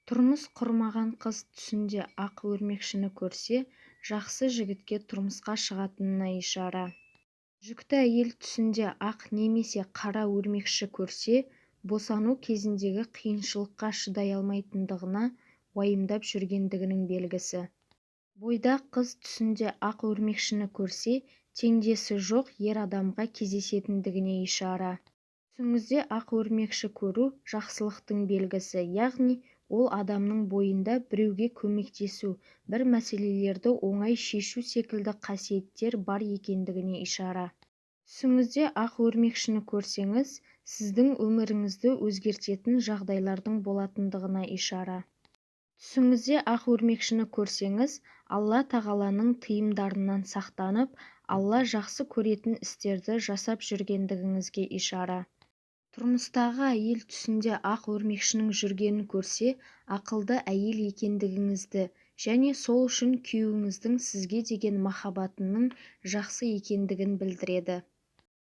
Тұрмыс құрмаған қыз түсінде ақ өрмекшіні көрсе, жақсы жігітке тұрмысқа шығатынына ишара. Жүкті әйел түсінде ақ немесе қара өрмекші көрсе, босану кезіндегі қиыншылыққа шыдай алмайтындығына уайымдап жүргендігінің белгісі. Бойдақ қыз түсінде ақ өрмекшіні көрсе, теңдесі жоқ ер адамға кездесетіндігіне ишара. Түсіңізде ақ өрмекші көру жақсылықтың белгісі, яғни ол адамның бойында біреуге көмектесу, бір мәселелерді оңай шешу секілді қасиеттер бар екендігіне ишара. Түсіңізде ақ өрмекшіні көрсеңіз, сіздің өміріңізді өзгертетін жағдайлардың болатындығына ишара. Түсіңізде ақ өрмекшіні көрсеңіз, Алла тағаланың тыйымдарынан сақтанып, Алла жақсы көретін істерді жасап жүргендігіңізге ишара. Тұрмыстағы әйел түсінде ақ өрмекшінің жүргенін көрсе, ақылды әйел екендігіңізді және сол үшін күйеуіңіздің сізге деген махаббатының жақсы екендігін білдіреді.